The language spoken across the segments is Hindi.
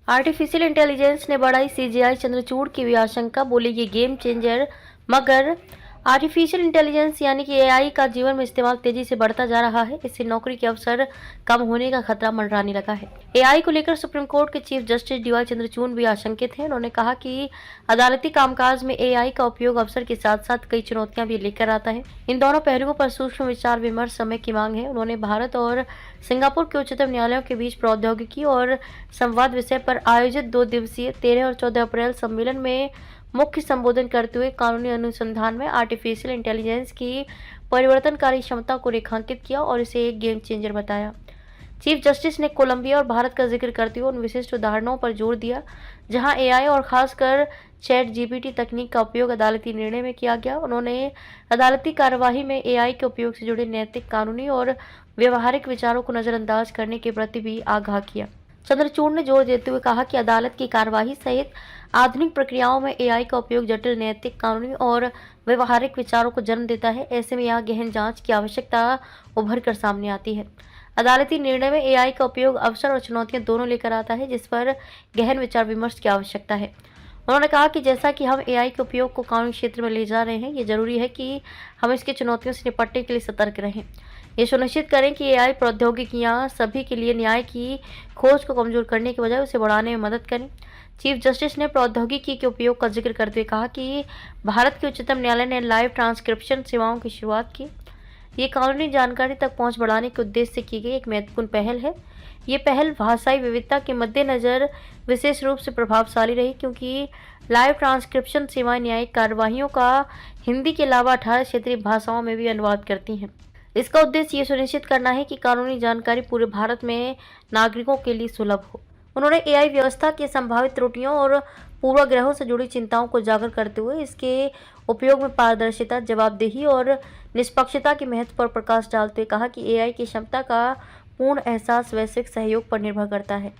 आर्टिफिशियल इंटेलिजेंस ने बढ़ाई सीजीआई चंद्रचूड़ की भी आशंका, बोली ये गेम चेंजर। मगर आर्टिफिशियल इंटेलिजेंस यानी कि एआई का जीवन में इस्तेमाल तेजी से बढ़ता जा रहा है। इससे नौकरी के अवसर कम होने का खतरा मंडराने लगा है। एआई को लेकर सुप्रीम कोर्ट के चीफ जस्टिस डीवाई चंद्रचूड़ भी आशंकित हैं। उन्होंने कहा कि अदालती कामकाज में एआई का उपयोग अवसर के साथ साथ कई चुनौतियां भी लेकर आता है। इन दोनों पहलुओं पर सूक्ष्म विचार विमर्श समय की मांग है। उन्होंने भारत और सिंगापुर के उच्चतम न्यायालयों के बीच प्रौद्योगिकी और संवाद विषय पर आयोजित 2 दिवसीय 13 और 14 अप्रैल सम्मेलन में मुख्य संबोधन करते हुए कानूनी अनुसंधान में आर्टिफिशियल इंटेलिजेंस की परिवर्तनकारी क्षमता को रेखांकित किया और इसे एक गेम चेंजर बताया। चीफ जस्टिस ने कोलंबिया और भारत का जिक्र करते हुए उन विशिष्ट उदाहरणों पर जोर दिया जहां एआई और खासकर चैट जीपीटी तकनीक का उपयोग अदालती निर्णय में किया गया। उन्होंने अदालती कार्यवाही में एआई के उपयोग से जुड़े नैतिक, कानूनी और व्यवहारिक विचारों को नजरअंदाज करने के प्रति भी आगाह किया। चंद्रचूड़ ने जोर देते हुए कहा कि अदालत की कार्यवाही सहित आधुनिक प्रक्रियाओं में एआई का उपयोग जटिल नैतिक, कानूनी और व्यवहारिक विचारों को जन्म देता है। ऐसे में यहाँ गहन जांच की आवश्यकता उभर कर सामने आती है। अदालती निर्णय में एआई का उपयोग अवसर और चुनौतियां दोनों लेकर आता है, जिस पर गहन विचार विमर्श की आवश्यकता है। उन्होंने कहा कि जैसा कि हम एआई के उपयोग को कानूनी क्षेत्र में ले जा रहे हैं, ये जरूरी है कि हम इसकी चुनौतियों से निपटने के लिए सतर्क रहें। ये सुनिश्चित करें कि एआई प्रौद्योगिकियां सभी के लिए न्याय की खोज को कमजोर करने के बजाय उसे बढ़ाने में मदद करें। चीफ जस्टिस ने प्रौद्योगिकी के उपयोग का जिक्र करते हुए कहा कि भारत के उच्चतम न्यायालय ने लाइव ट्रांसक्रिप्शन सेवाओं की शुरुआत की। ये कानूनी जानकारी तक पहुंच बढ़ाने के उद्देश्य से की गई एक महत्वपूर्ण पहल है। ये पहल भाषाई विविधता के मद्देनजर विशेष रूप से प्रभावशाली रही, क्योंकि लाइव ट्रांसक्रिप्शन सेवाएं न्यायिक कार्यवाहियों का हिंदी के अलावा 18 क्षेत्रीय भाषाओं में भी अनुवाद करती हैं। इसका उद्देश्य ये सुनिश्चित करना है कि कानूनी जानकारी पूरे भारत में नागरिकों के लिए सुलभ हो। उन्होंने एआई व्यवस्था की संभावित त्रुटियों और पूर्वाग्रहों से जुड़ी चिंताओं को उजागर करते हुए इसके उपयोग में पारदर्शिता, जवाबदेही और निष्पक्षता के महत्व पर प्रकाश डालते हुए कहा कि एआई की क्षमता का पूर्ण एहसास वैश्विक सहयोग पर निर्भर करता है।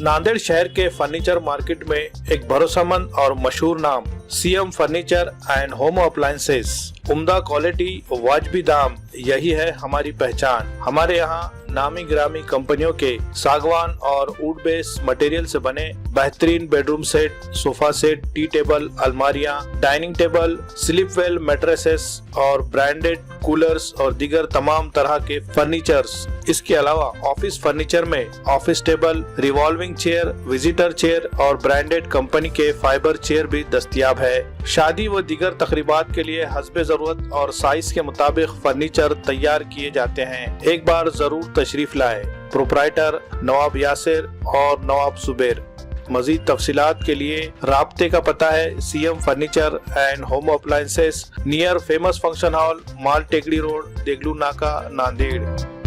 नांदेड़ शहर के फर्नीचर मार्केट में एक भरोसेमंद और मशहूर नाम CM furniture and home appliances, उम्दा क्वालिटी, वाजबी दाम, यही है हमारी पहचान। हमारे यहाँ नामी गिरामी कंपनियों के सागवान और वुड बेस मटेरियल से बने बेहतरीन bedroom set, sofa set, tea table, अलमारियाँ, dining table, sleep well mattresses और ब्रांडेड कूलर्स और दीगर तमाम तरह के फर्नीचर्स। इसके अलावा ऑफिस फर्नीचर में office table, revolving chair, visitor chair और ब्रांडेड कंपनी के फाइबर चेयर भी दस्तयाब है। शादी व दीगर तकरीबात के लिए हस्बे जरूरत और साइज के मुताबिक फर्नीचर तैयार किए जाते हैं। एक बार जरूर तशरीफ लाए। प्रोप्राइटर नवाब यासिर और नवाब सुबेर। मजीद तफसीलात के लिए राब्ते का पता है CM furniture and home appliances, near famous function hall, Mal Tekdi road, Deglur नाका, नांदेड़।